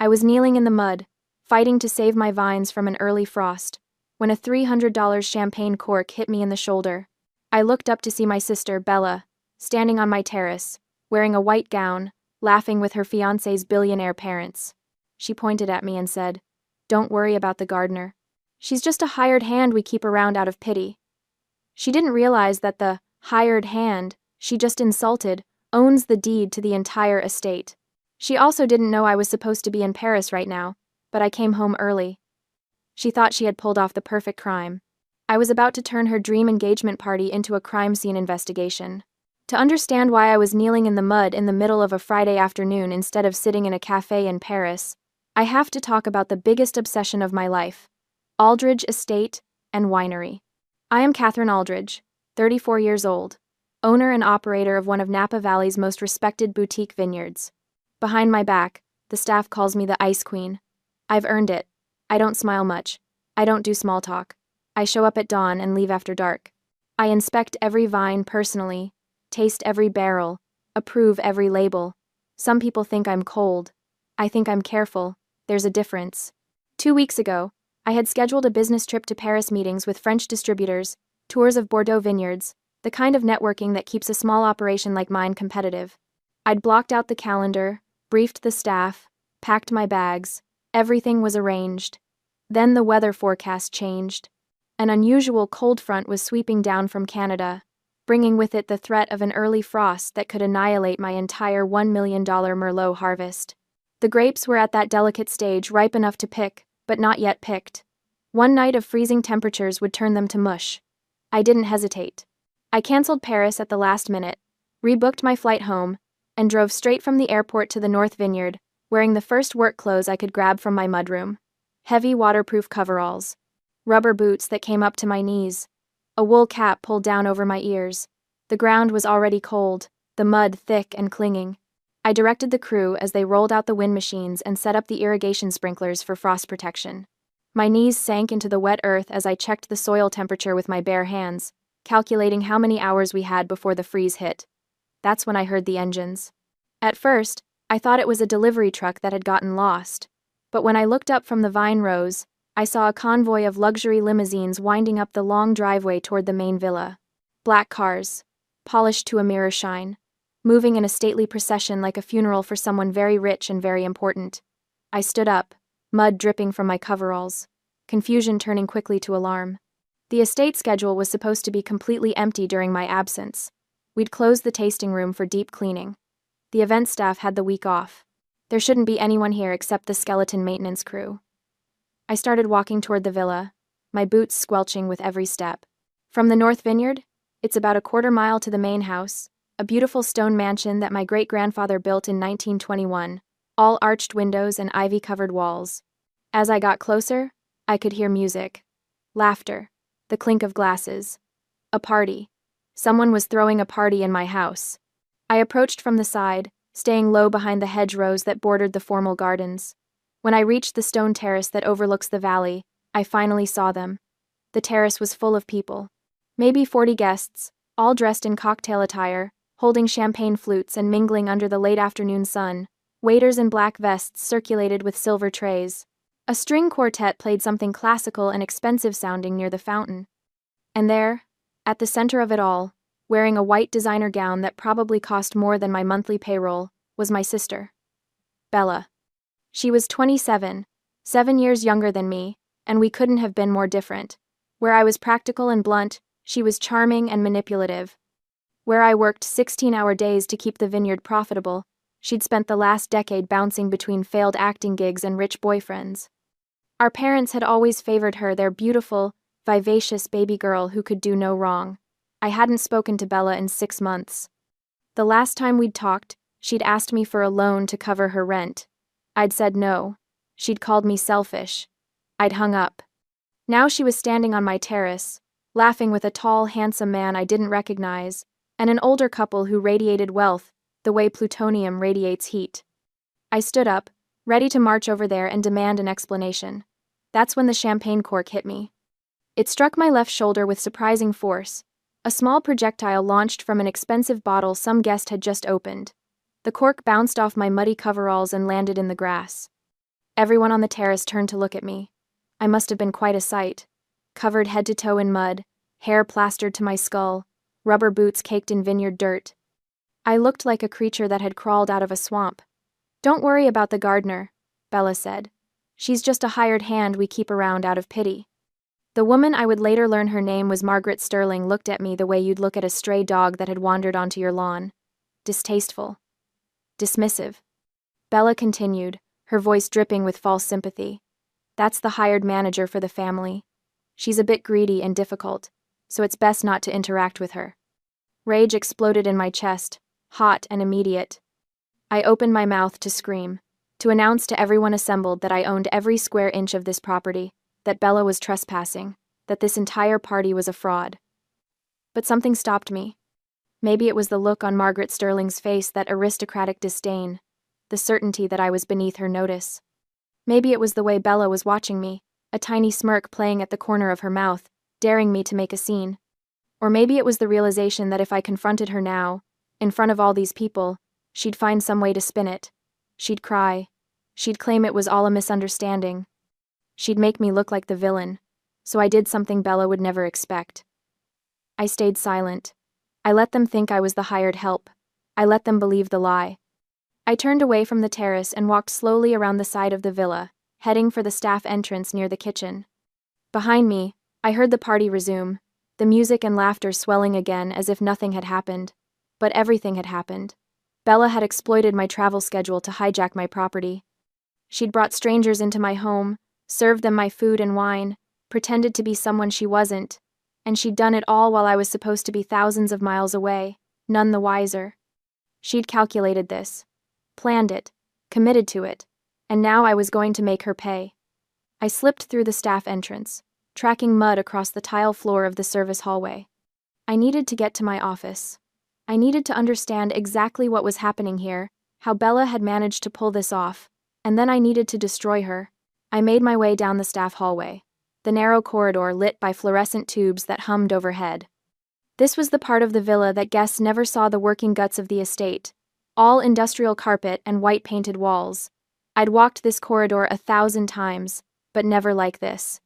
I was kneeling in the mud, fighting to save my vines from an early frost, when a $300 champagne cork hit me in the shoulder. I looked up to see my sister, Bella, standing on my terrace, wearing a white gown, laughing with her fiancé's billionaire parents. She pointed at me and said, "Don't worry about the gardener. She's just a hired hand we keep around out of pity." She didn't realize that the hired hand she just insulted owns the deed to the entire estate. She also didn't know I was supposed to be in Paris right now, but I came home early. She thought she had pulled off the perfect crime. I was about to turn her dream engagement party into a crime scene investigation. To understand why I was kneeling in the mud in the middle of a Friday afternoon instead of sitting in a cafe in Paris, I have to talk about the biggest obsession of my life: Aldridge Estate and Winery. I am Catherine Aldridge, 34 years old, owner and operator of one of Napa Valley's most respected boutique vineyards. Behind my back, the staff calls me the Ice Queen. I've earned it. I don't smile much. I don't do small talk. I show up at dawn and leave after dark. I inspect every vine personally, taste every barrel, approve every label. Some people think I'm cold. I think I'm careful. There's a difference. 2 weeks ago, I had scheduled a business trip to Paris, meetings with French distributors, tours of Bordeaux vineyards, the kind of networking that keeps a small operation like mine competitive. I'd blocked out the calendar, briefed the staff, packed my bags. Everything was arranged. Then the weather forecast changed. An unusual cold front was sweeping down from Canada, bringing with it the threat of an early frost that could annihilate my entire $1 million Merlot harvest. The grapes were at that delicate stage, ripe enough to pick, but not yet picked. One night of freezing temperatures would turn them to mush. I didn't hesitate. I canceled Paris at the last minute, rebooked my flight home, and drove straight from the airport to the North Vineyard, wearing the first work clothes I could grab from my mudroom. Heavy waterproof coveralls, rubber boots that came up to my knees, a wool cap pulled down over my ears. The ground was already cold, the mud thick and clinging. I directed the crew as they rolled out the wind machines and set up the irrigation sprinklers for frost protection. My knees sank into the wet earth as I checked the soil temperature with my bare hands, calculating how many hours we had before the freeze hit. That's when I heard the engines. At first, I thought it was a delivery truck that had gotten lost, but when I looked up from the vine rows, I saw a convoy of luxury limousines winding up the long driveway toward the main villa. Black cars, polished to a mirror shine, moving in a stately procession like a funeral for someone very rich and very important. I stood up, mud dripping from my coveralls, confusion turning quickly to alarm. The estate schedule was supposed to be completely empty during my absence. We'd closed the tasting room for deep cleaning. The event staff had the week off. There shouldn't be anyone here except the skeleton maintenance crew. I started walking toward the villa, my boots squelching with every step. From the North Vineyard, it's about a quarter mile to the main house, a beautiful stone mansion that my great-grandfather built in 1921, all arched windows and ivy-covered walls. As I got closer, I could hear music, laughter, the clink of glasses. A party. Someone was throwing a party in my house. I approached from the side, staying low behind the hedgerows that bordered the formal gardens. When I reached the stone terrace that overlooks the valley, I finally saw them. The terrace was full of people. Maybe 40 guests, all dressed in cocktail attire, holding champagne flutes and mingling under the late afternoon sun. Waiters in black vests circulated with silver trays. A string quartet played something classical and expensive-sounding near the fountain. And there, at the center of it all, wearing a white designer gown that probably cost more than my monthly payroll, was my sister, Bella. She was 27, 7 years younger than me, and we couldn't have been more different. Where I was practical and blunt, she was charming and manipulative. Where I worked 16-hour days to keep the vineyard profitable, she'd spent the last decade bouncing between failed acting gigs and rich boyfriends. Our parents had always favored her, their beautiful, vivacious baby girl who could do no wrong. I hadn't spoken to Bella in 6 months. The last time we'd talked, she'd asked me for a loan to cover her rent. I'd said no. She'd called me selfish. I'd hung up. Now she was standing on my terrace, laughing with a tall, handsome man I didn't recognize, and an older couple who radiated wealth, the way plutonium radiates heat. I stood up, ready to march over there and demand an explanation. That's when the champagne cork hit me. It struck my left shoulder with surprising force. A small projectile launched from an expensive bottle some guest had just opened. The cork bounced off my muddy coveralls and landed in the grass. Everyone on the terrace turned to look at me. I must have been quite a sight. Covered head to toe in mud, hair plastered to my skull, rubber boots caked in vineyard dirt. I looked like a creature that had crawled out of a swamp. "Don't worry about the gardener," Bella said. "She's just a hired hand we keep around out of pity." The woman, I would later learn her name was Margaret Sterling, looked at me the way you'd look at a stray dog that had wandered onto your lawn. Distasteful. Dismissive. Bella continued, her voice dripping with false sympathy. "That's the hired manager for the family. She's a bit greedy and difficult, so it's best not to interact with her." Rage exploded in my chest, hot and immediate. I opened my mouth to scream, to announce to everyone assembled that I owned every square inch of this property, that Bella was trespassing, that this entire party was a fraud. But something stopped me. Maybe it was the look on Margaret Sterling's face, that aristocratic disdain, the certainty that I was beneath her notice. Maybe it was the way Bella was watching me, a tiny smirk playing at the corner of her mouth, daring me to make a scene. Or maybe it was the realization that if I confronted her now, in front of all these people, she'd find some way to spin it. She'd cry. She'd claim it was all a misunderstanding. She'd make me look like the villain. So I did something Bella would never expect. I stayed silent. I let them think I was the hired help. I let them believe the lie. I turned away from the terrace and walked slowly around the side of the villa, heading for the staff entrance near the kitchen. Behind me, I heard the party resume, the music and laughter swelling again as if nothing had happened. But everything had happened. Bella had exploited my travel schedule to hijack my property. She'd brought strangers into my home, served them my food and wine, pretended to be someone she wasn't, and she'd done it all while I was supposed to be thousands of miles away, none the wiser. She'd calculated this, planned it, committed to it, and now I was going to make her pay. I slipped through the staff entrance, tracking mud across the tile floor of the service hallway. I needed to get to my office. I needed to understand exactly what was happening here, how Bella had managed to pull this off, and then I needed to destroy her. I made my way down the staff hallway, the narrow corridor lit by fluorescent tubes that hummed overhead. This was the part of the villa that guests never saw the working guts of the estate, all industrial carpet and white-painted walls. I'd walked this corridor 1,000 times, but never like this.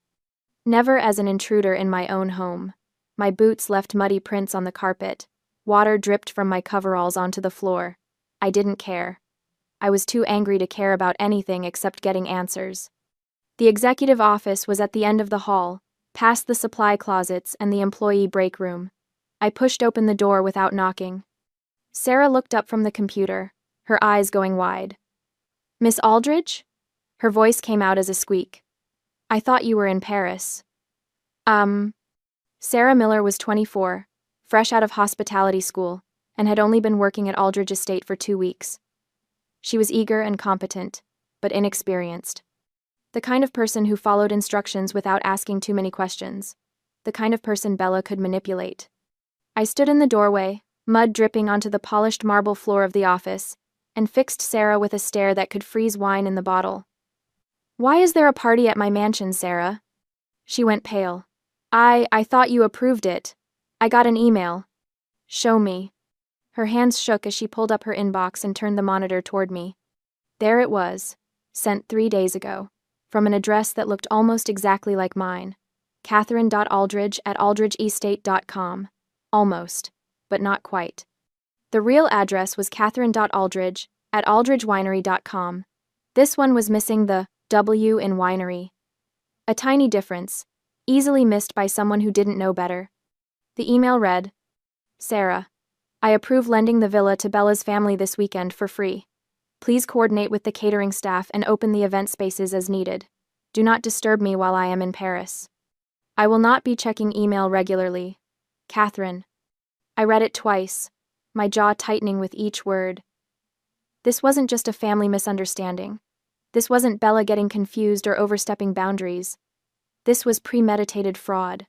Never as an intruder in my own home. My boots left muddy prints on the carpet. Water dripped from my coveralls onto the floor. I didn't care. I was too angry to care about anything except getting answers. The executive office was at the end of the hall, past the supply closets and the employee break room. I pushed open the door without knocking. Sarah looked up from the computer, her eyes going wide. "Miss Aldridge?" Her voice came out as a squeak. "I thought you were in Paris." Sarah Miller was 24, fresh out of hospitality school, and had only been working at Aldridge Estate for 2 weeks. She was eager and competent, but inexperienced. The kind of person who followed instructions without asking too many questions. The kind of person Bella could manipulate. I stood in the doorway, mud dripping onto the polished marble floor of the office, and fixed Sarah with a stare that could freeze wine in the bottle. "Why is there a party at my mansion, Sarah?" She went pale. I thought you approved it. I got an email." "Show me." Her hands shook as she pulled up her inbox and turned the monitor toward me. There it was, sent 3 days ago, from an address that looked almost exactly like mine. Catherine.aldridge@aldridgeestate.com. Almost, but not quite. The real address was Catherine.aldridge@aldridgewinery.com. This one was missing the W in winery. A tiny difference, easily missed by someone who didn't know better. The email read, "Sarah, I approve lending the villa to Bella's family this weekend for free. Please coordinate with the catering staff and open the event spaces as needed. Do not disturb me while I am in Paris. I will not be checking email regularly. Catherine." I read it twice, my jaw tightening with each word. This wasn't just a family misunderstanding. This wasn't Bella getting confused or overstepping boundaries. This was premeditated fraud.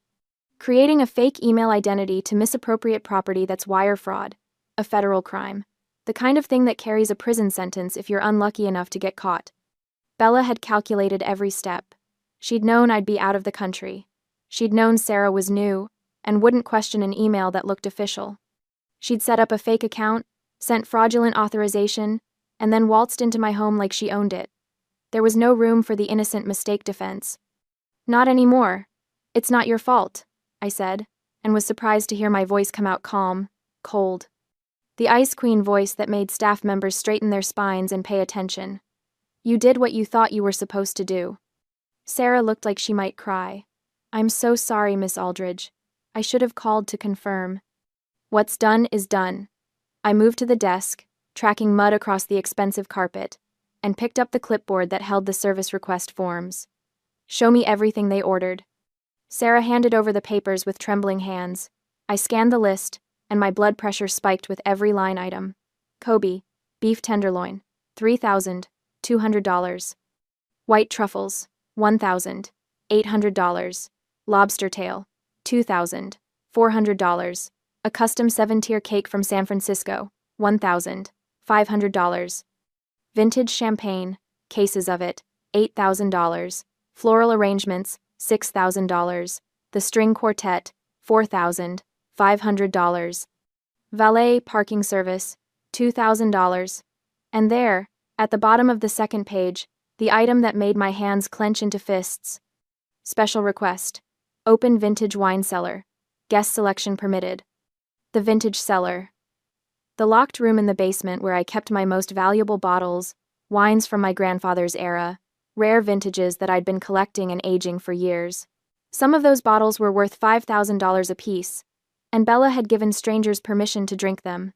Creating a fake email identity to misappropriate property, that's wire fraud, a federal crime. The kind of thing that carries a prison sentence if you're unlucky enough to get caught. Bella had calculated every step. She'd known I'd be out of the country. She'd known Sarah was new and wouldn't question an email that looked official. She'd set up a fake account, sent fraudulent authorization, and then waltzed into my home like she owned it. There was no room for the innocent mistake defense. Not anymore. It's not your fault, I said, and was surprised to hear my voice come out calm, cold. The Ice Queen voice that made staff members straighten their spines and pay attention. You did what you thought you were supposed to do. Sarah looked like she might cry. I'm so sorry, Miss Aldridge. I should have called to confirm. What's done is done. I moved to the desk, tracking mud across the expensive carpet, and picked up the clipboard that held the service request forms. Show me everything they ordered. Sarah handed over the papers with trembling hands. I scanned the list, and my blood pressure spiked with every line item. Kobe, beef tenderloin, $3,200. White truffles, $1,800. Lobster tail, $2,400. A custom 7-tier cake from San Francisco, $1,500. Vintage champagne, cases of it, $8,000. Floral arrangements, $6,000. The string quartet, $4,500. Valet parking service, $2,000. And there, at the bottom of the second page, the item that made my hands clench into fists. Special request. Open vintage wine cellar. Guest selection permitted. The vintage cellar. The locked room in the basement where I kept my most valuable bottles, wines from my grandfather's era, rare vintages that I'd been collecting and aging for years. Some of those bottles were worth $5,000 apiece, and Bella had given strangers permission to drink them.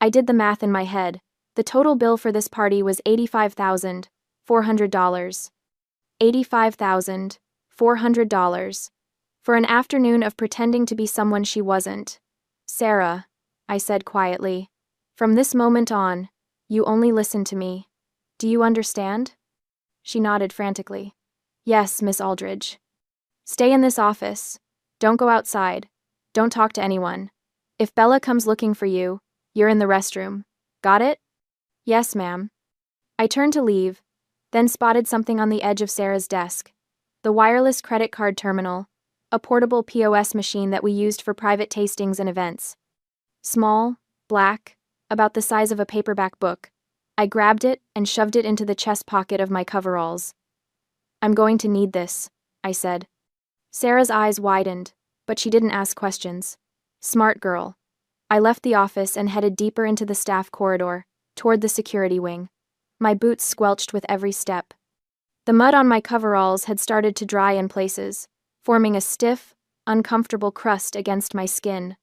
I did the math in my head. The total bill for this party was $85,400. $85,400. For an afternoon of pretending to be someone she wasn't. Sarah, I said quietly, from this moment on, you only listen to me. Do you understand? She nodded frantically. Yes, Miss Aldridge. Stay in this office. Don't go outside. Don't talk to anyone. If Bella comes looking for you, you're in the restroom. Got it? Yes, ma'am. I turned to leave, then spotted something on the edge of Sarah's desk. The wireless credit card terminal, a portable POS machine that we used for private tastings and events. Small, black, about the size of a paperback book. I grabbed it and shoved it into the chest pocket of my coveralls. I'm going to need this, I said. Sarah's eyes widened, but she didn't ask questions. Smart girl. I left the office and headed deeper into the staff corridor, toward the security wing. My boots squelched with every step. The mud on my coveralls had started to dry in places, forming a stiff, uncomfortable crust against my skin.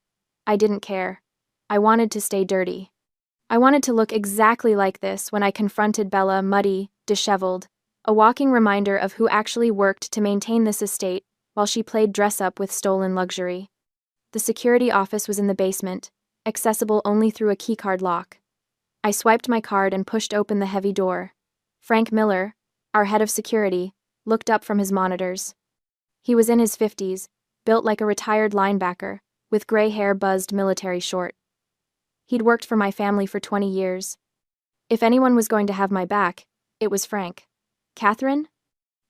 I didn't care. I wanted to stay dirty. I wanted to look exactly like this when I confronted Bella, muddy, disheveled, a walking reminder of who actually worked to maintain this estate while she played dress-up with stolen luxury. The security office was in the basement, accessible only through a keycard lock. I swiped my card and pushed open the heavy door. Frank Miller, our head of security, looked up from his monitors. He was in his 50s, built like a retired linebacker, with gray hair buzzed military short. He'd worked for my family for 20 years. If anyone was going to have my back, it was Frank. Catherine?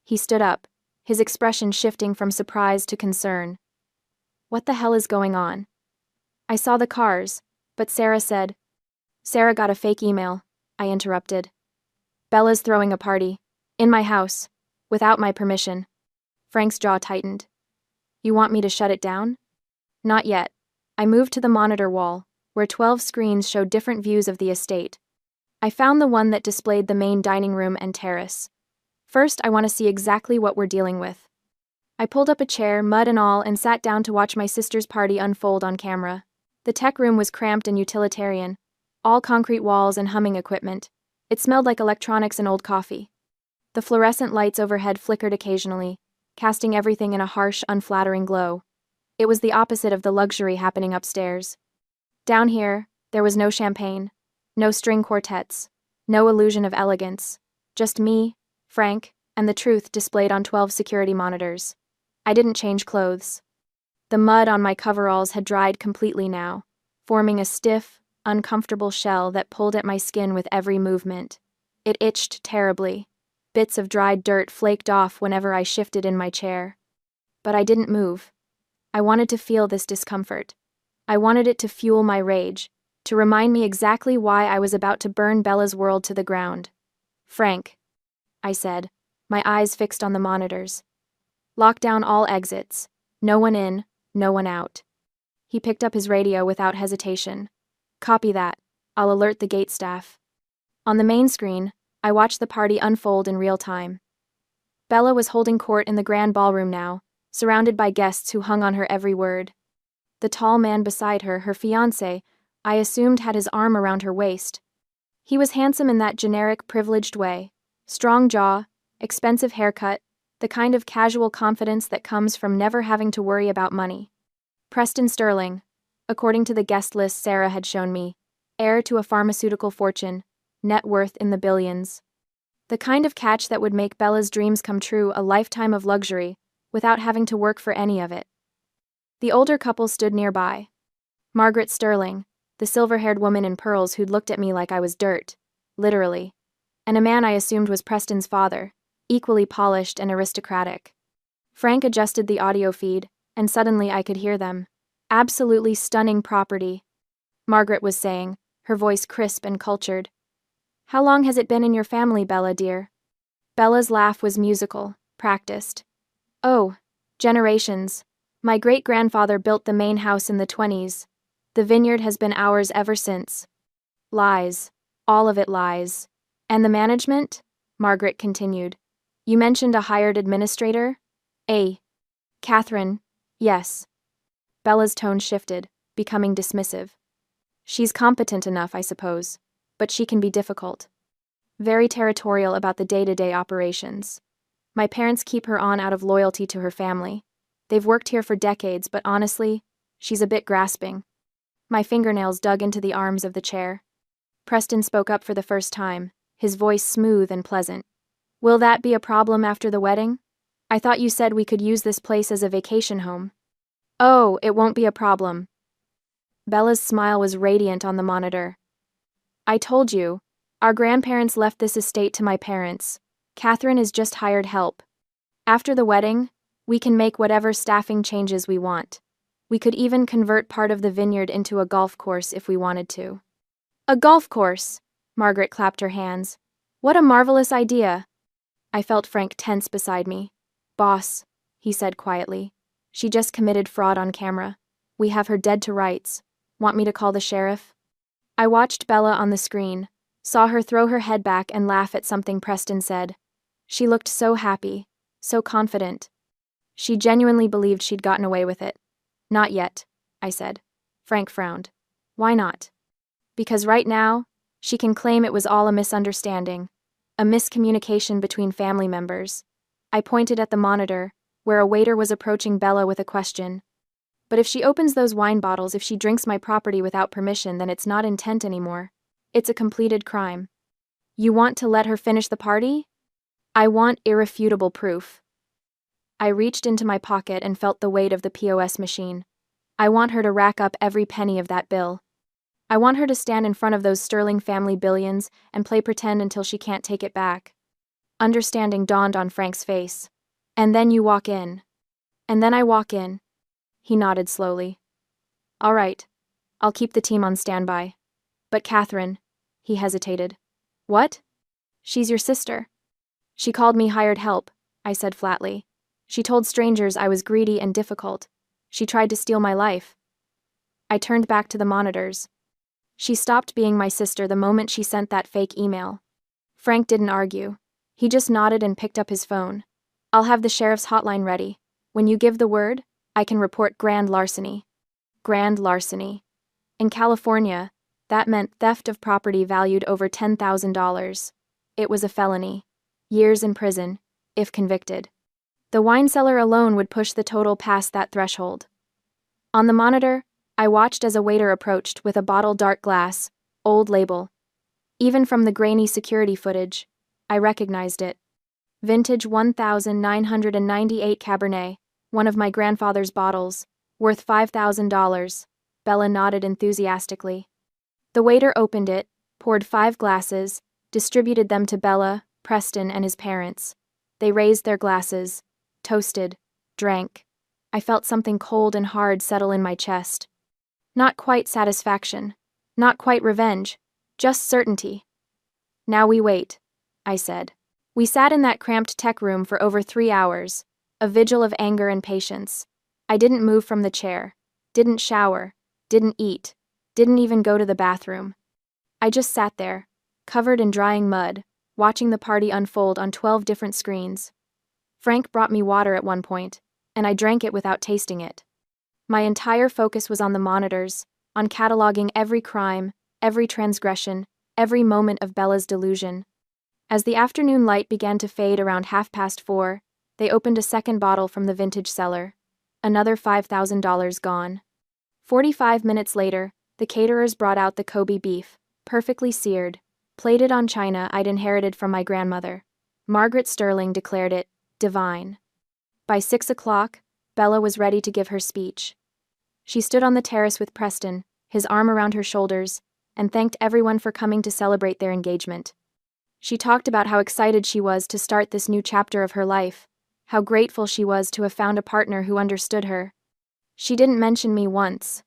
He stood up, his expression shifting from surprise to concern. What the hell is going on? I saw the cars, but Sarah said. Sarah got a fake email, I interrupted. Bella's throwing a party. In my house. Without my permission. Frank's jaw tightened. You want me to shut it down? Not yet. I moved to the monitor wall, where 12 screens showed different views of the estate. I found the one that displayed the main dining room and terrace. First, I want to see exactly what we're dealing with. I pulled up a chair, mud and all, and sat down to watch my sister's party unfold on camera. The tech room was cramped and utilitarian, all concrete walls and humming equipment. It smelled like electronics and old coffee. The fluorescent lights overhead flickered occasionally, casting everything in a harsh, unflattering glow. It was the opposite of the luxury happening upstairs. Down here, there was no champagne, no string quartets, no illusion of elegance, just me, Frank, and the truth displayed on 12 security monitors. I didn't change clothes. The mud on my coveralls had dried completely now, forming a stiff, uncomfortable shell that pulled at my skin with every movement. It itched terribly. Bits of dried dirt flaked off whenever I shifted in my chair. But I didn't move. I wanted to feel this discomfort. I wanted it to fuel my rage, to remind me exactly why I was about to burn Bella's world to the ground. Frank. I said, my eyes fixed on the monitors. Lock down all exits. No one in, no one out. He picked up his radio without hesitation. Copy that. I'll alert the gate staff. On the main screen, I watched the party unfold in real time. Bella was holding court in the grand ballroom now, surrounded by guests who hung on her every word. The tall man beside her, her fiancé, I assumed had his arm around her waist. He was handsome in that generic privileged way. Strong jaw, expensive haircut, the kind of casual confidence that comes from never having to worry about money. Preston Sterling, according to the guest list Sarah had shown me, heir to a pharmaceutical fortune, net worth in the billions. The kind of catch that would make Bella's dreams come true, a lifetime of luxury, without having to work for any of it. The older couple stood nearby. Margaret Sterling, the silver-haired woman in pearls who'd looked at me like I was dirt, literally, and a man I assumed was Preston's father, equally polished and aristocratic. Frank adjusted the audio feed, and suddenly I could hear them. Absolutely stunning property, Margaret was saying, her voice crisp and cultured. How long has it been in your family, Bella, dear? Bella's laugh was musical, practiced. Oh, generations. My great-grandfather built the main house in the 20s. The vineyard has been ours ever since. Lies. All of it lies. And the management? Margaret continued. You mentioned a hired administrator? Catherine. Yes. Bella's tone shifted, becoming dismissive. She's competent enough, I suppose, but she can be difficult. Very territorial about the day-to-day operations. My parents keep her on out of loyalty to her family. They've worked here for decades, but honestly, she's a bit grasping. My fingernails dug into the arms of the chair. Preston spoke up for the first time, his voice smooth and pleasant. Will that be a problem after the wedding? I thought you said we could use this place as a vacation home. Oh, it won't be a problem. Bella's smile was radiant on the monitor. I told you, our grandparents left this estate to my parents. Catherine is just hired help. After the wedding, we can make whatever staffing changes we want. We could even convert part of the vineyard into a golf course if we wanted to. A golf course! Margaret clapped her hands. What a marvelous idea! I felt Frank tense beside me. Boss, he said quietly. She just committed fraud on camera. We have her dead to rights. Want me to call the sheriff? I watched Bella on the screen, saw her throw her head back and laugh at something Preston said. She looked so happy, so confident. She genuinely believed she'd gotten away with it. Not yet, I said. Frank frowned. Why not? Because right now, she can claim it was all a misunderstanding, a miscommunication between family members. I pointed at the monitor, where a waiter was approaching Bella with a question. But if she opens those wine bottles, if she drinks my property without permission, then it's not intent anymore. It's a completed crime. You want to let her finish the party? I want irrefutable proof. I reached into my pocket and felt the weight of the POS machine. I want her to rack up every penny of that bill. I want her to stand in front of those Sterling family billions and play pretend until she can't take it back. Understanding dawned on Frank's face. And then you walk in. And then I walk in. He nodded slowly. All right. I'll keep the team on standby. But Catherine, he hesitated. What? She's your sister. She called me hired help, I said flatly. She told strangers I was greedy and difficult. She tried to steal my life. I turned back to the monitors. She stopped being my sister the moment she sent that fake email. Frank didn't argue. He just nodded and picked up his phone. I'll have the sheriff's hotline ready. When you give the word, I can report grand larceny. Grand larceny. In California, that meant theft of property valued over $10,000. It was a felony. Years in prison, if convicted. The wine cellar alone would push the total past that threshold. On the monitor, I watched as a waiter approached with a bottle dark glass, old label. Even from the grainy security footage, I recognized it. Vintage 1998 Cabernet, one of my grandfather's bottles, worth $5,000. Bella nodded enthusiastically. The waiter opened it, poured 5 glasses, distributed them to Bella, Preston, and his parents. They raised their glasses, toasted, drank. I felt something cold and hard settle in my chest. Not quite satisfaction, not quite revenge, just certainty. Now we wait, I said. We sat in that cramped tech room for over 3 hours, a vigil of anger and patience. I didn't move from the chair, didn't shower, didn't eat, didn't even go to the bathroom. I just sat there, covered in drying mud, watching the party unfold on 12 different screens. Frank brought me water at one point, and I drank it without tasting it. My entire focus was on the monitors, on cataloging every crime, every transgression, every moment of Bella's delusion. As the afternoon light began to fade around 4:30, they opened a second bottle from the vintage cellar. Another $5,000 gone. 45 minutes later, the caterers brought out the Kobe beef, perfectly seared, plated on china I'd inherited from my grandmother. Margaret Sterling declared it divine. By 6 o'clock, Bella was ready to give her speech. She stood on the terrace with Preston, his arm around her shoulders, and thanked everyone for coming to celebrate their engagement. She talked about how excited she was to start this new chapter of her life, how grateful she was to have found a partner who understood her. She didn't mention me once.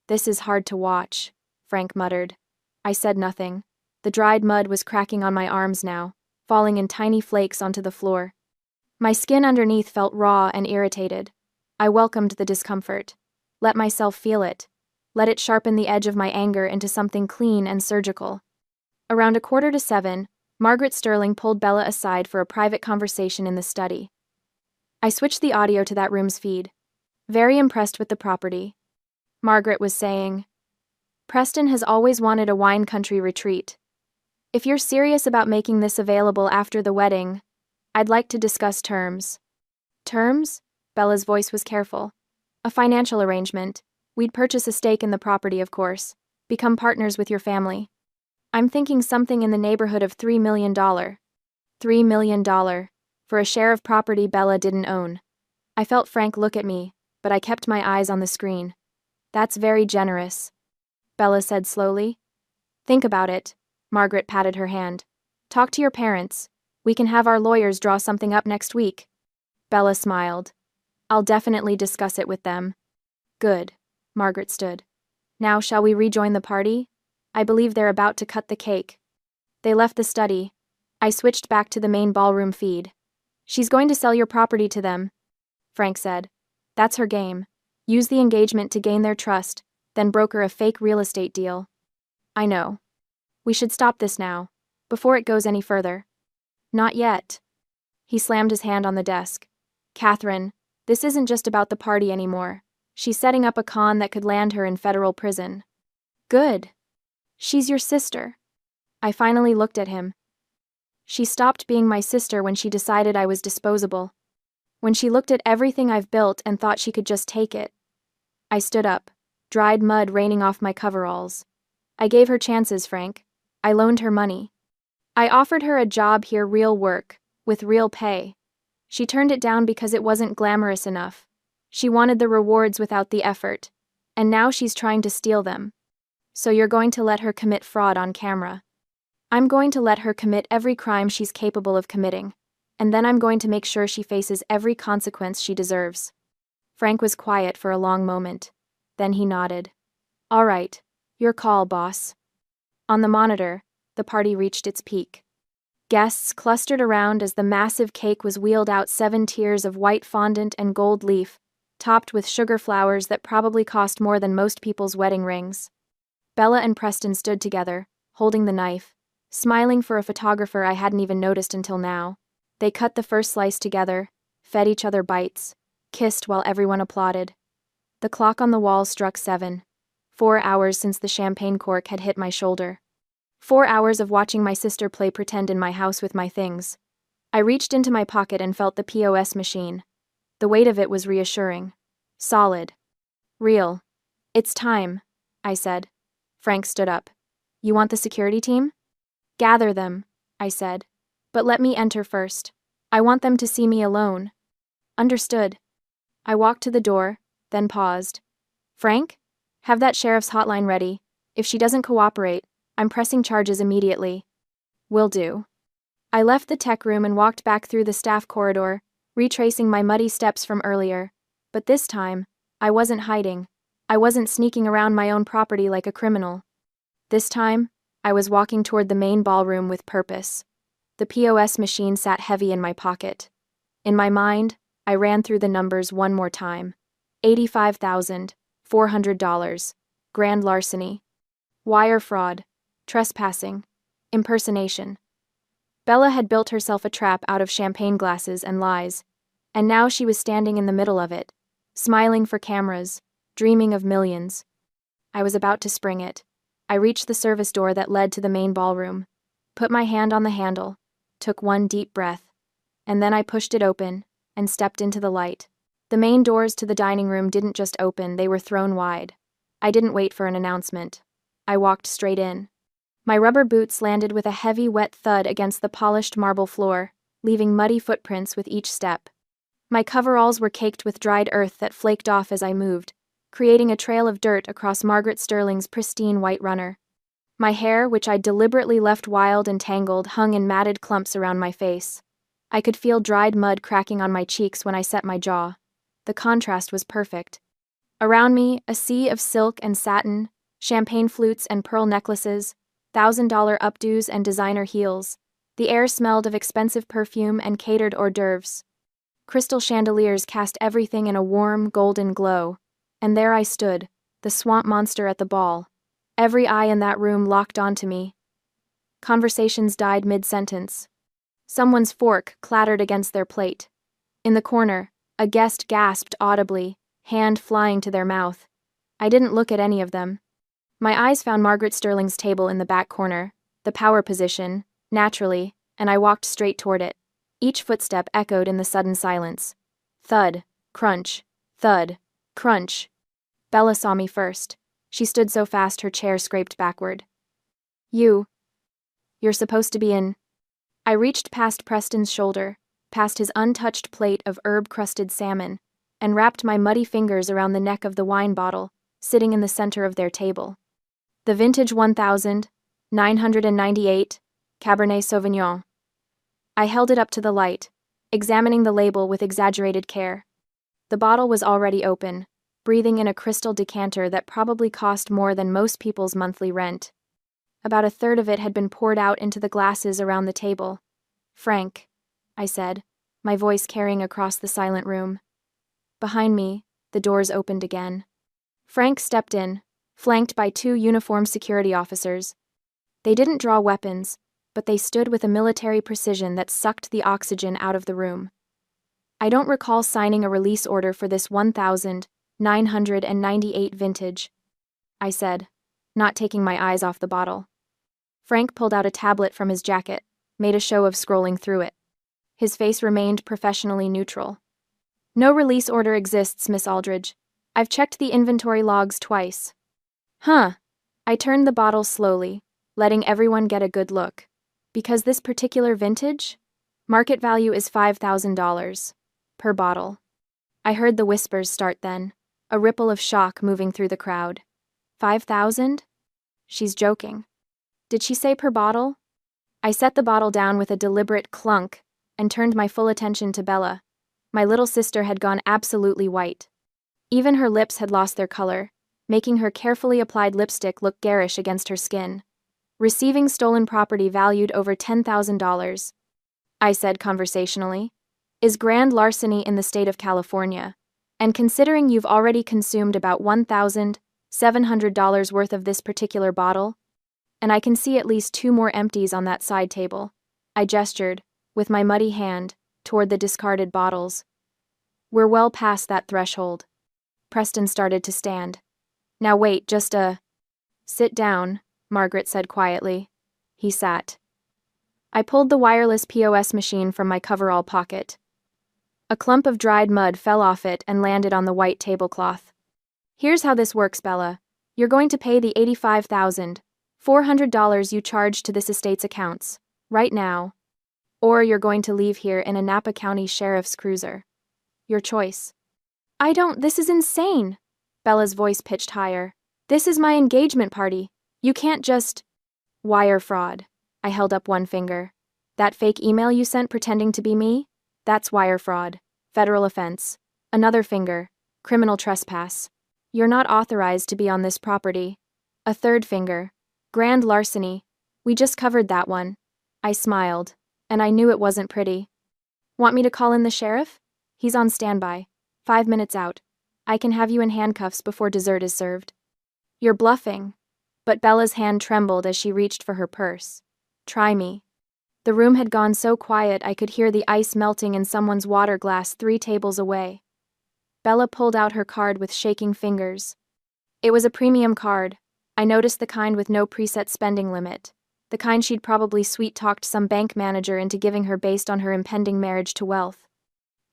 "This is hard to watch," Frank muttered. I said nothing. The dried mud was cracking on my arms now, falling in tiny flakes onto the floor. My skin underneath felt raw and irritated. I welcomed the discomfort. Let myself feel it. Let it sharpen the edge of my anger into something clean and surgical. Around 6:45, Margaret Sterling pulled Bella aside for a private conversation in the study. I switched the audio to that room's feed. "Very impressed with the property," Margaret was saying. "Preston has always wanted a wine country retreat. If you're serious about making this available after the wedding, I'd like to discuss terms." "Terms?" Bella's voice was careful. "A financial arrangement. We'd purchase a stake in the property, of course. Become partners with your family. I'm thinking something in the neighborhood of $3 million. $3 million. For a share of property Bella didn't own. I felt Frank look at me, but I kept my eyes on the screen. "That's very generous," Bella said slowly. "Think about it." Margaret patted her hand. "Talk to your parents. We can have our lawyers draw something up next week." Bella smiled. "I'll definitely discuss it with them." "Good." Margaret stood. "Now shall we rejoin the party? I believe they're about to cut the cake." They left the study. I switched back to the main ballroom feed. "She's going to sell your property to them," Frank said. "That's her game. Use the engagement to gain their trust, then broker a fake real estate deal." "I know. We should stop this now, before it goes any further." "Not yet." He slammed his hand on the desk. "Catherine, this isn't just about the party anymore. She's setting up a con that could land her in federal prison." "Good. She's your sister." I finally looked at him. She stopped being my sister when she decided I was disposable. When she looked at everything I've built and thought she could just take it. I stood up, dried mud raining off my coveralls. "I gave her chances, Frank. I loaned her money. I offered her a job here, real work, with real pay. She turned it down because it wasn't glamorous enough. She wanted the rewards without the effort, and now she's trying to steal them. So you're going to let her commit fraud on camera. I'm going to let her commit every crime she's capable of committing, and then I'm going to make sure she faces every consequence she deserves." Frank was quiet for a long moment. Then he nodded. "All right, your call, boss." On the monitor, the party reached its peak. Guests clustered around as the massive cake was wheeled out, 7 tiers of white fondant and gold leaf, topped with sugar flowers that probably cost more than most people's wedding rings. Bella and Preston stood together, holding the knife, smiling for a photographer I hadn't even noticed until now. They cut the first slice together, fed each other bites, kissed while everyone applauded. The clock on the wall struck 7. 4 hours since the champagne cork had hit my shoulder. 4 hours of watching my sister play pretend in my house with my things. I reached into my pocket and felt the POS machine. The weight of it was reassuring. Solid. Real. "It's time," I said. Frank stood up. "You want the security team?" "Gather them," I said. "But let me enter first. I want them to see me alone." "Understood." I walked to the door, then paused. "Frank? Have that sheriff's hotline ready. If she doesn't cooperate, I'm pressing charges immediately." "Will do." I left the tech room and walked back through the staff corridor, retracing my muddy steps from earlier. But this time, I wasn't hiding. I wasn't sneaking around my own property like a criminal. This time, I was walking toward the main ballroom with purpose. The POS machine sat heavy in my pocket. In my mind, I ran through the numbers one more time. $85,400. Grand larceny. Wire fraud. Trespassing. Impersonation. Bella had built herself a trap out of champagne glasses and lies, and now she was standing in the middle of it, smiling for cameras, dreaming of millions. I was about to spring it. I reached the service door that led to the main ballroom, put my hand on the handle, took one deep breath, and then I pushed it open and stepped into the light. The main doors to the dining room didn't just open, they were thrown wide. I didn't wait for an announcement. I walked straight in. My rubber boots landed with a heavy, wet thud against the polished marble floor, leaving muddy footprints with each step. My coveralls were caked with dried earth that flaked off as I moved, creating a trail of dirt across Margaret Sterling's pristine white runner. My hair, which I deliberately left wild and tangled, hung in matted clumps around my face. I could feel dried mud cracking on my cheeks when I set my jaw. The contrast was perfect. Around me, a sea of silk and satin, champagne flutes and pearl necklaces, $1,000 updos and designer heels. The air smelled of expensive perfume and catered hors d'oeuvres. Crystal chandeliers cast everything in a warm, golden glow. And there I stood, the swamp monster at the ball. Every eye in that room locked onto me. Conversations died mid-sentence. Someone's fork clattered against their plate. In the corner, a guest gasped audibly, hand flying to their mouth. I didn't look at any of them. My eyes found Margaret Sterling's table in the back corner, the power position, naturally, and I walked straight toward it. Each footstep echoed in the sudden silence. Thud, crunch, thud, crunch. Bella saw me first. She stood so fast her chair scraped backward. You're supposed to be in. I reached past Preston's shoulder, past his untouched plate of herb-crusted salmon, and wrapped my muddy fingers around the neck of the wine bottle, sitting in the center of their table. The vintage 1998 Cabernet Sauvignon. I held it up to the light, examining the label with exaggerated care. The bottle was already open, breathing in a crystal decanter that probably cost more than most people's monthly rent. About a third of it had been poured out into the glasses around the table. Frank, I said, my voice carrying across the silent room. Behind me, the doors opened again. Frank stepped in, flanked by two uniformed security officers. They didn't draw weapons, but they stood with a military precision that sucked the oxygen out of the room. I don't recall signing a release order for this 1998 vintage, I said, not taking my eyes off the bottle. Frank pulled out a tablet from his jacket, made a show of scrolling through it. His face remained professionally neutral. No release order exists, Miss Aldridge. I've checked the inventory logs twice. Huh. I turned the bottle slowly, letting everyone get a good look. Because this particular vintage? Market value is $5,000 per bottle. I heard the whispers start then, a ripple of shock moving through the crowd. 5,000? She's joking. Did she say per bottle? I set the bottle down with a deliberate clunk and turned my full attention to Bella. My little sister had gone absolutely white. Even her lips had lost their color, making her carefully applied lipstick look garish against her skin. Receiving stolen property valued over $10,000. I said conversationally, is grand larceny in the state of California, and considering you've already consumed about $1,700 worth of this particular bottle, and I can see at least 2 more empties on that side table, I gestured, with my muddy hand, toward the discarded bottles. We're well past that threshold. Preston started to stand. Now wait, sit down, Margaret said quietly. He sat. I pulled the wireless POS machine from my coverall pocket. A clump of dried mud fell off it and landed on the white tablecloth. Here's how this works, Bella. You're going to pay the $85,400 you charged to this estate's accounts, right now. Or you're going to leave here in a Napa County Sheriff's cruiser. Your choice. This is insane. Bella's voice pitched higher. This is my engagement party. You can't just... Wire fraud. I held up one finger. That fake email you sent pretending to be me? That's wire fraud. Federal offense. Another finger. Criminal trespass. You're not authorized to be on this property. A third finger. Grand larceny. We just covered that one. I smiled. And I knew it wasn't pretty. Want me to call in the sheriff? He's on standby. 5 minutes out. I can have you in handcuffs before dessert is served. You're bluffing. But Bella's hand trembled as she reached for her purse. Try me. The room had gone so quiet I could hear the ice melting in someone's water glass 3 tables away. Bella pulled out her card with shaking fingers. It was a premium card. I noticed the kind with no preset spending limit. The kind she'd probably sweet-talked some bank manager into giving her based on her impending marriage to wealth.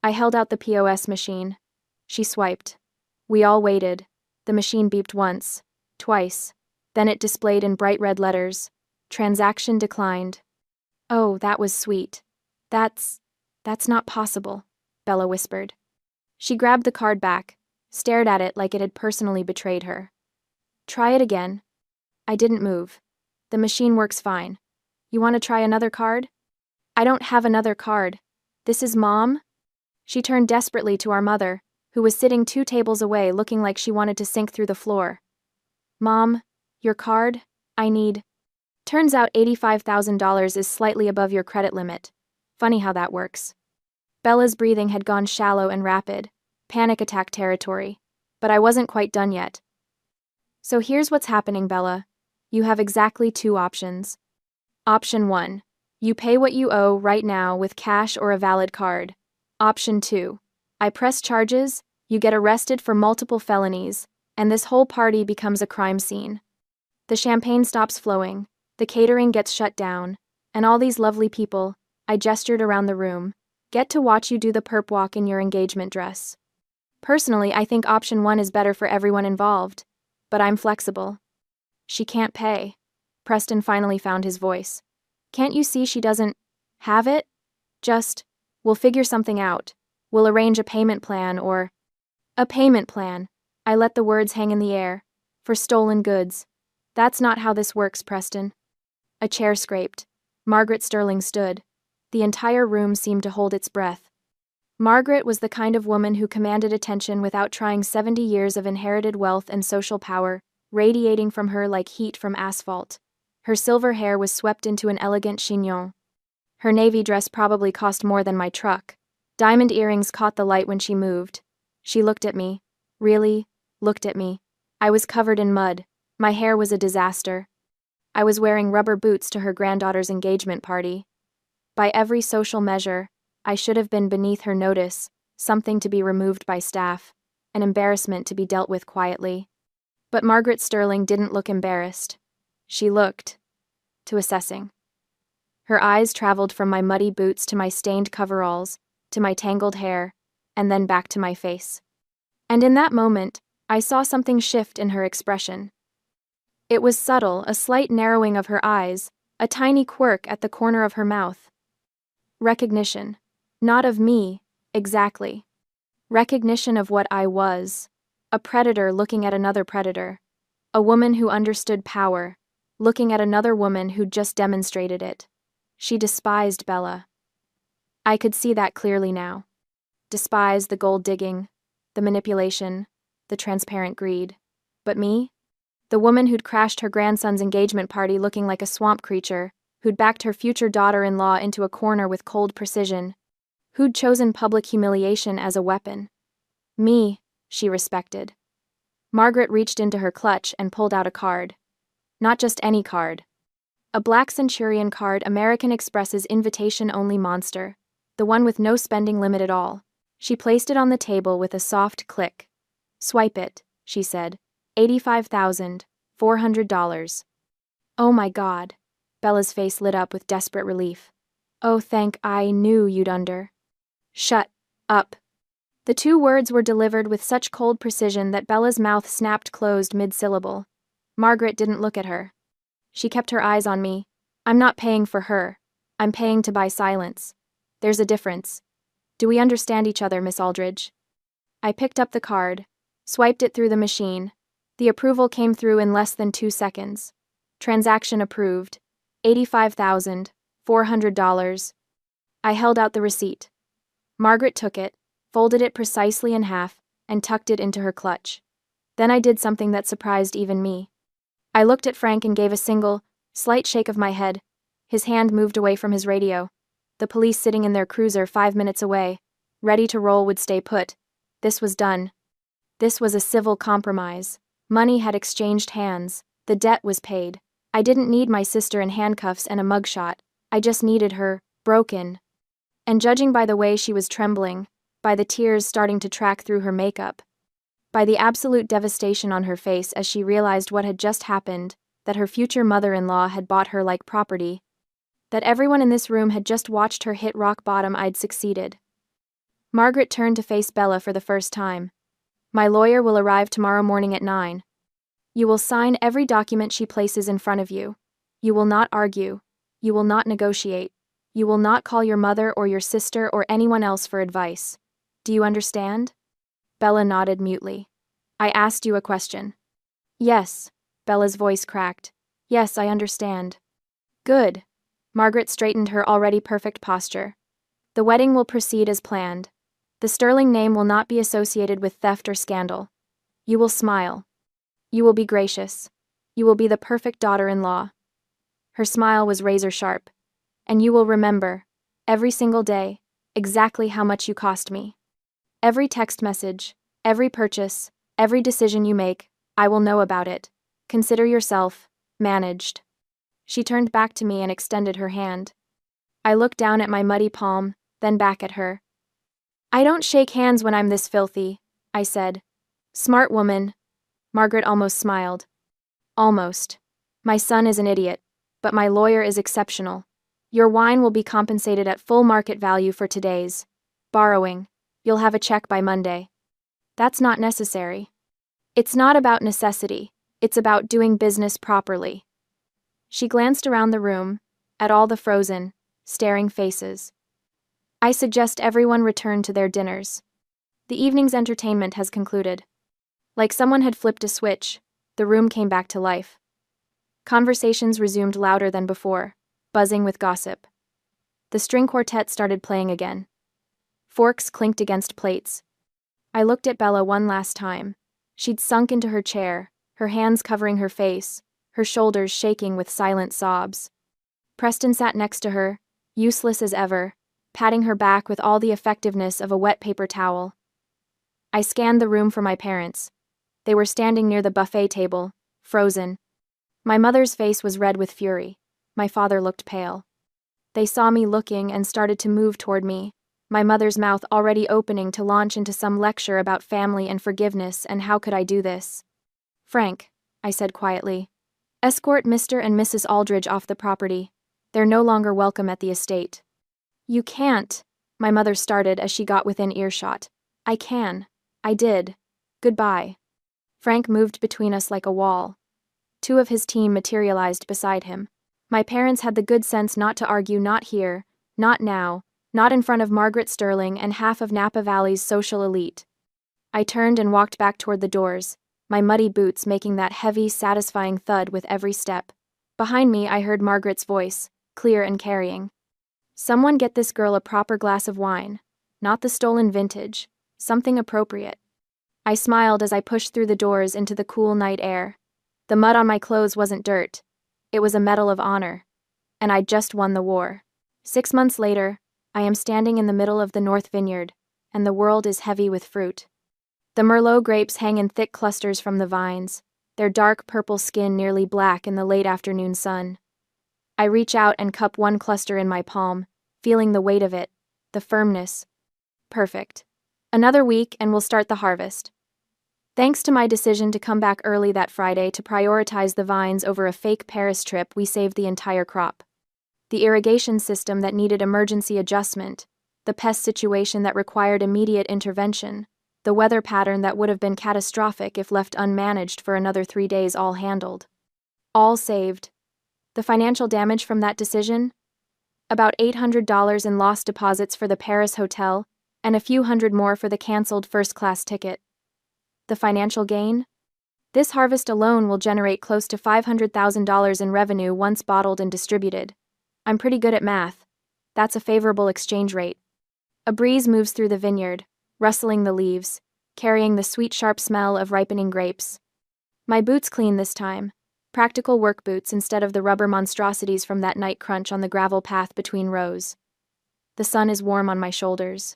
I held out the POS machine. She swiped. We all waited. The machine beeped once, twice. Then it displayed in bright red letters. Transaction declined. Oh, that was sweet. That's not possible, Bella whispered. She grabbed the card back, stared at it like it had personally betrayed her. Try it again. I didn't move. The machine works fine. You want to try another card? I don't have another card. This is Mom? She turned desperately to our mother, who was sitting 2 tables away looking like she wanted to sink through the floor. Mom, your card? I need. Turns out $85,000 is slightly above your credit limit. Funny how that works. Bella's breathing had gone shallow and rapid, panic attack territory, but I wasn't quite done yet. So here's what's happening, Bella. You have exactly 2 options. Option 1. You pay what you owe right now with cash or a valid card. Option 2. I press charges, you get arrested for multiple felonies, and this whole party becomes a crime scene. The champagne stops flowing, the catering gets shut down, and all these lovely people, I gestured around the room, get to watch you do the perp walk in your engagement dress. Personally, I think option 1 is better for everyone involved, but I'm flexible. She can't pay. Preston finally found his voice. Can't you see she doesn't have it? We'll figure something out. We'll arrange a payment plan or... A payment plan. I let the words hang in the air. For stolen goods. That's not how this works, Preston. A chair scraped. Margaret Sterling stood. The entire room seemed to hold its breath. Margaret was the kind of woman who commanded attention without trying 70 years of inherited wealth and social power, radiating from her like heat from asphalt. Her silver hair was swept into an elegant chignon. Her navy dress probably cost more than my truck. Diamond earrings caught the light when she moved. She looked at me. Really, looked at me. I was covered in mud. My hair was a disaster. I was wearing rubber boots to her granddaughter's engagement party. By every social measure, I should have been beneath her notice, something to be removed by staff, an embarrassment to be dealt with quietly. But Margaret Sterling didn't look embarrassed. She looked to assessing. Her eyes traveled from my muddy boots to my stained coveralls, to my tangled hair, and then back to my face. And in that moment, I saw something shift in her expression. It was subtle, a slight narrowing of her eyes, a tiny quirk at the corner of her mouth. Recognition. Not of me, exactly. Recognition of what I was. A predator looking at another predator. A woman who understood power, looking at another woman who'd just demonstrated it. She despised Bella. I could see that clearly now. Despised the gold digging, the manipulation, the transparent greed. But me? The woman who'd crashed her grandson's engagement party looking like a swamp creature, who'd backed her future daughter-in-law into a corner with cold precision, who'd chosen public humiliation as a weapon. Me, she respected. Margaret reached into her clutch and pulled out a card. Not just any card. A Black Centurion card, American Express's invitation-only monster, the one with no spending limit at all. She placed it on the table with a soft click. Swipe it, she said. $85,400. Oh my God. Bella's face lit up with desperate relief. Oh, I knew you'd under. Shut up. The 2 words were delivered with such cold precision that Bella's mouth snapped closed mid-syllable. Margaret didn't look at her. She kept her eyes on me. I'm not paying for her. I'm paying to buy silence. There's a difference. Do we understand each other, Miss Aldridge? I picked up the card, swiped it through the machine. The approval came through in less than 2 seconds. Transaction approved. $85,400. I held out the receipt. Margaret took it, folded it precisely in half, and tucked it into her clutch. Then I did something that surprised even me. I looked at Frank and gave a single, slight shake of my head. His hand moved away from his radio. the police sitting in their cruiser 5 minutes away, ready to roll would stay put. This was done. This was a civil compromise. Money had exchanged hands. The debt was paid. I didn't need my sister in handcuffs and a mugshot. I just needed her, broken. And judging by the way she was trembling, by the tears starting to track through her makeup, by the absolute devastation on her face as she realized what had just happened, that her future mother-in-law had bought her like property, that everyone in this room had just watched her hit rock bottom, I'd succeeded. Margaret turned to face Bella for the first time. My lawyer will arrive tomorrow morning at 9. You will sign every document she places in front of you. You will not argue. You will not negotiate. You will not call your mother or your sister or anyone else for advice. Do you understand? Bella nodded mutely. I asked you a question. Yes. Bella's voice cracked. Yes, I understand. Good. Margaret straightened her already perfect posture. The wedding will proceed as planned. The sterling name will not be associated with theft or scandal. You will smile. You will be gracious. You will be the perfect daughter-in-law. Her smile was razor-sharp. And you will remember, every single day, exactly how much you cost me. Every text message, every purchase, every decision you make, I will know about it. Consider yourself managed. She turned back to me and extended her hand. I looked down at my muddy palm, then back at her. I don't shake hands when I'm this filthy, I said. Smart woman. Margaret almost smiled. Almost. My son is an idiot, but my lawyer is exceptional. Your wine will be compensated at full market value for today's borrowing. You'll have a check by Monday. That's not necessary. It's not about necessity. It's about doing business properly. She glanced around the room, at all the frozen, staring faces. I suggest everyone return to their dinners. The evening's entertainment has concluded. Like someone had flipped a switch, the room came back to life. Conversations resumed louder than before, buzzing with gossip. The string quartet started playing again. Forks clinked against plates. I looked at Bella one last time. She'd sunk into her chair, her hands covering her face, her shoulders shaking with silent sobs. Preston sat next to her, useless as ever, patting her back with all the effectiveness of a wet paper towel. I scanned the room for my parents. They were standing near the buffet table, frozen. My mother's face was red with fury. My father looked pale. They saw me looking and started to move toward me, my mother's mouth already opening to launch into some lecture about family and forgiveness and how could I do this. Frank, I said quietly, escort Mr. and Mrs. Aldridge off the property. They're no longer welcome at the estate. You can't, my mother started as she got within earshot. I can. I did. Goodbye. Frank moved between us like a wall. Two of his team materialized beside him. My parents had the good sense not to argue, not here, not now, not in front of Margaret Sterling and half of Napa Valley's social elite. I turned and walked back toward the doors, my muddy boots making that heavy, satisfying thud with every step. Behind me I heard Margaret's voice, clear and carrying. Someone get this girl a proper glass of wine, not the stolen vintage, something appropriate. I smiled as I pushed through the doors into the cool night air. The mud on my clothes wasn't dirt. It was a medal of honor. And I'd just won the war. 6 months later, I am standing in the middle of the North Vineyard, and the world is heavy with fruit. The Merlot grapes hang in thick clusters from the vines, their dark purple skin nearly black in the late afternoon sun. I reach out and cup one cluster in my palm, feeling the weight of it, the firmness. Perfect. Another week and we'll start the harvest. Thanks to my decision to come back early that Friday to prioritize the vines over a fake Paris trip, we saved the entire crop. The irrigation system that needed emergency adjustment, the pest situation that required immediate intervention, the weather pattern that would have been catastrophic if left unmanaged for another 3 days, all handled. All saved. The financial damage from that decision? About $800 in lost deposits for the Paris hotel, and a few hundred more for the canceled first-class ticket. The financial gain? This harvest alone will generate close to $500,000 in revenue once bottled and distributed. I'm pretty good at math. That's a favorable exchange rate. A breeze moves through the vineyard, rustling the leaves, carrying the sweet, sharp smell of ripening grapes. My boots clean this time. Practical work boots instead of the rubber monstrosities from that night crunch on the gravel path between rows. The sun is warm on my shoulders.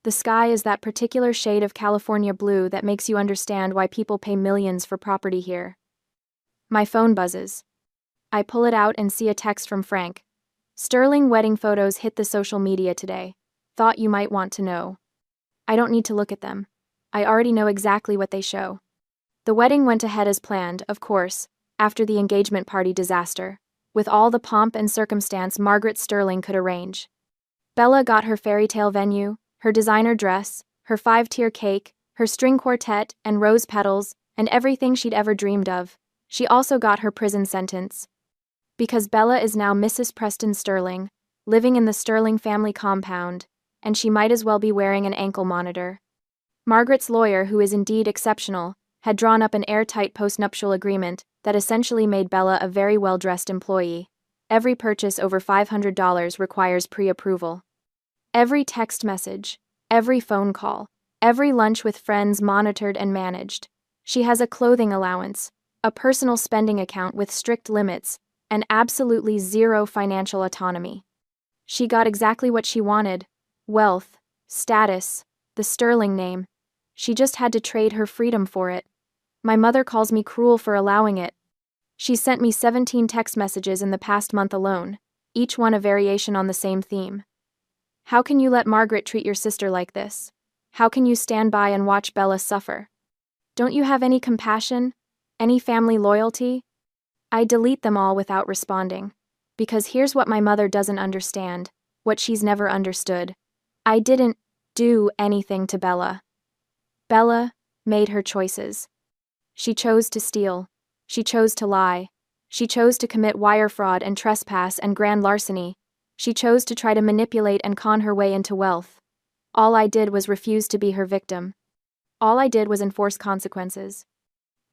The sky is that particular shade of California blue that makes you understand why people pay millions for property here. My phone buzzes. I pull it out and see a text from Frank. Sterling wedding photos hit the social media today. Thought you might want to know. I don't need to look at them. I already know exactly what they show. The wedding went ahead as planned, of course, after the engagement party disaster, with all the pomp and circumstance Margaret Sterling could arrange. Bella got her fairy tale venue, her designer dress, her 5-tier cake, her string quartet and rose petals, and everything she'd ever dreamed of. She also got her prison sentence. Because Bella is now Mrs. Preston Sterling, living in the Sterling family compound, and she might as well be wearing an ankle monitor. Margaret's lawyer, who is indeed exceptional, had drawn up an airtight postnuptial agreement that essentially made Bella a very well-dressed employee. Every purchase over $500 requires pre-approval. Every text message, every phone call, every lunch with friends monitored and managed. She has a clothing allowance, a personal spending account with strict limits, and absolutely zero financial autonomy. She got exactly what she wanted: wealth, status, the Sterling name. She just had to trade her freedom for it. My mother calls me cruel for allowing it. She sent me 17 text messages in the past month alone, each one a variation on the same theme. How can you let Margaret treat your sister like this? How can you stand by and watch Bella suffer? Don't you have any compassion? Any family loyalty? I delete them all without responding. Because here's what my mother doesn't understand, what she's never understood. I didn't do anything to Bella. Bella made her choices. She chose to steal. She chose to lie. She chose to commit wire fraud and trespass and grand larceny. She chose to try to manipulate and con her way into wealth. All I did was refuse to be her victim. All I did was enforce consequences.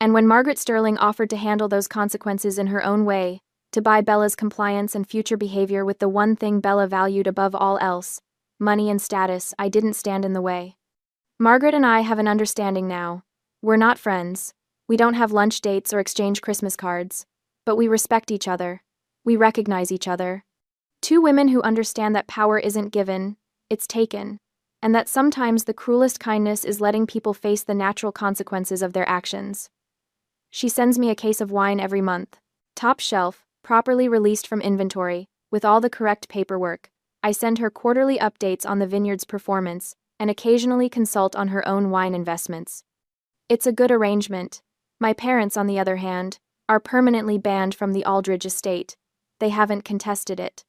And when Margaret Sterling offered to handle those consequences in her own way, to buy Bella's compliance and future behavior with the one thing Bella valued above all else, money and status, I didn't stand in the way. Margaret and I have an understanding now. We're not friends. We don't have lunch dates or exchange Christmas cards. But we respect each other. We recognize each other. Two women who understand that power isn't given, it's taken, and that sometimes the cruelest kindness is letting people face the natural consequences of their actions. She sends me a case of wine every month. Top shelf, properly released from inventory, with all the correct paperwork. I send her quarterly updates on the vineyard's performance, and occasionally consult on her own wine investments. It's a good arrangement. My parents, on the other hand, are permanently banned from the Aldridge estate. They haven't contested it.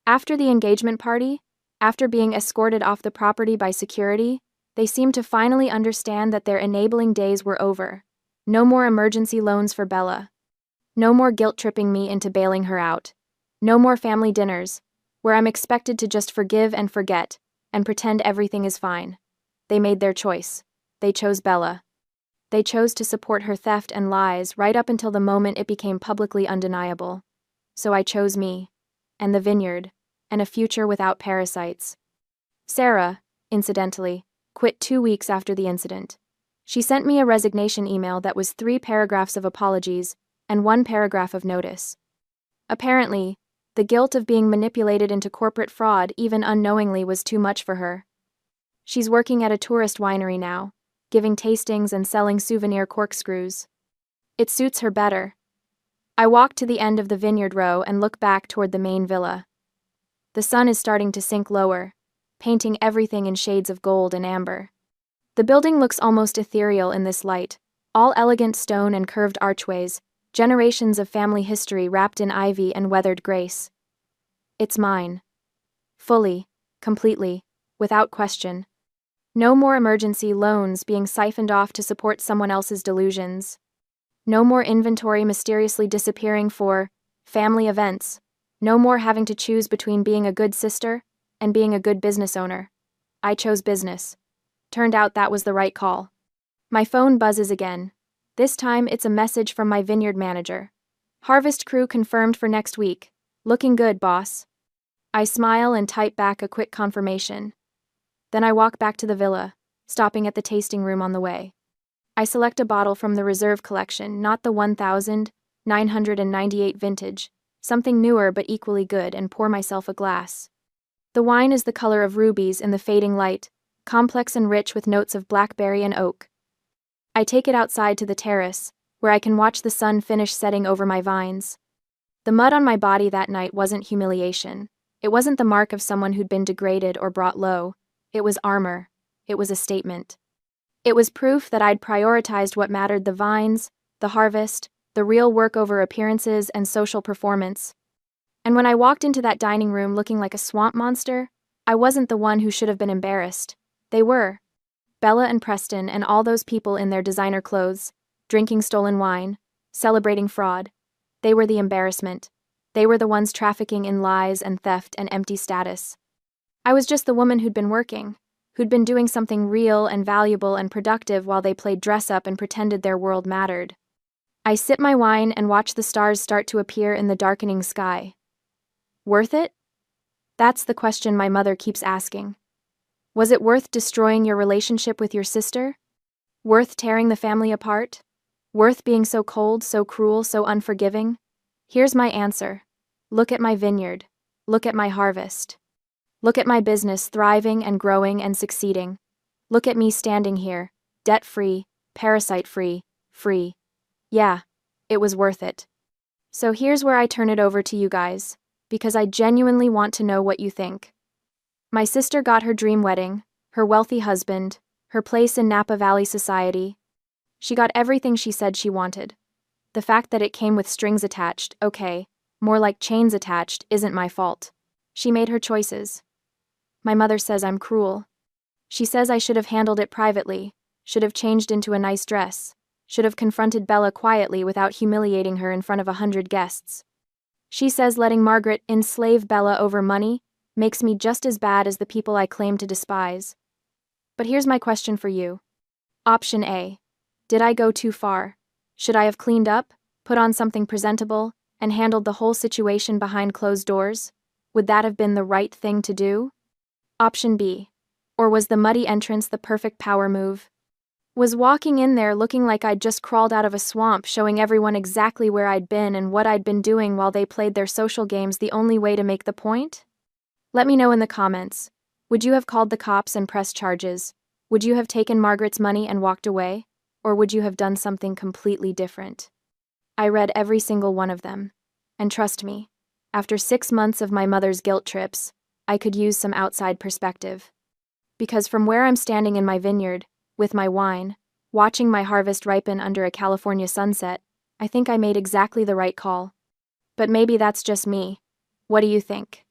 After the engagement party, after being escorted off the property by security, they seemed to finally understand that their enabling days were over. No more emergency loans for Bella. No more guilt-tripping me into bailing her out. No more family dinners, where I'm expected to just forgive and forget, and pretend everything is fine. They made their choice. They chose Bella. They chose to support her theft and lies right up until the moment it became publicly undeniable. So I chose me, and the vineyard, and a future without parasites. Sarah, incidentally, quit 2 weeks after the incident. She sent me a resignation email that was 3 paragraphs of apologies and 1 paragraph of notice. Apparently, the guilt of being manipulated into corporate fraud even unknowingly was too much for her. She's working at a tourist winery now, giving tastings and selling souvenir corkscrews. It suits her better. I walk to the end of the vineyard row and look back toward the main villa. The sun is starting to sink lower, painting everything in shades of gold and amber. The building looks almost ethereal in this light, all elegant stone and curved archways, generations of family history wrapped in ivy and weathered grace. It's mine. Fully, completely, without question. No more emergency loans being siphoned off to support someone else's delusions. No more inventory mysteriously disappearing for family events. No more having to choose between being a good sister and being a good business owner. I chose business. Turned out that was the right call. My phone buzzes again. This time it's a message from my vineyard manager. Harvest crew confirmed for next week. Looking good, boss. I smile and type back a quick confirmation. Then I walk back to the villa, stopping at the tasting room on the way. I select a bottle from the reserve collection, not the 1998 vintage, something newer but equally good, and pour myself a glass. The wine is the color of rubies in the fading light, complex and rich with notes of blackberry and oak. I take it outside to the terrace, where I can watch the sun finish setting over my vines. The mud on my body that night wasn't humiliation. It wasn't the mark of someone who'd been degraded or brought low. It was armor. It was a statement. It was proof that I'd prioritized what mattered: the vines, the harvest, the real work over appearances and social performance. And when I walked into that dining room looking like a swamp monster, I wasn't the one who should have been embarrassed. They were. Bella and Preston and all those people in their designer clothes, drinking stolen wine, celebrating fraud. They were the embarrassment. They were the ones trafficking in lies and theft and empty status. I was just the woman who'd been working, who'd been doing something real and valuable and productive while they played dress-up and pretended their world mattered. I sip my wine and watch the stars start to appear in the darkening sky. Worth it? That's the question my mother keeps asking. Was it worth destroying your relationship with your sister? Worth tearing the family apart? Worth being so cold, so cruel, so unforgiving? Here's my answer. Look at my vineyard. Look at my harvest. Look at my business thriving and growing and succeeding. Look at me standing here, debt-free, parasite-free, free. Yeah, it was worth it. So here's where I turn it over to you guys, because I genuinely want to know what you think. My sister got her dream wedding, her wealthy husband, her place in Napa Valley society. She got everything she said she wanted. The fact that it came with strings attached, okay, more like chains attached, isn't my fault. She made her choices. My mother says I'm cruel. She says I should have handled it privately, should have changed into a nice dress, should have confronted Bella quietly without humiliating her in front of 100 guests. She says letting Margaret enslave Bella over money makes me just as bad as the people I claim to despise. But here's my question for you. Option A. Did I go too far? Should I have cleaned up, put on something presentable, and handled the whole situation behind closed doors? Would that have been the right thing to do? Option B. Or was the muddy entrance the perfect power move? Was walking in there looking like I'd just crawled out of a swamp, showing everyone exactly where I'd been and what I'd been doing while they played their social games, the only way to make the point? Let me know in the comments. Would you have called the cops and pressed charges? Would you have taken Margaret's money and walked away? Or would you have done something completely different? I read every single one of them. And trust me, after 6 months of my mother's guilt trips, I could use some outside perspective. Because from where I'm standing in my vineyard, with my wine, watching my harvest ripen under a California sunset, I think I made exactly the right call. But maybe that's just me. What do you think?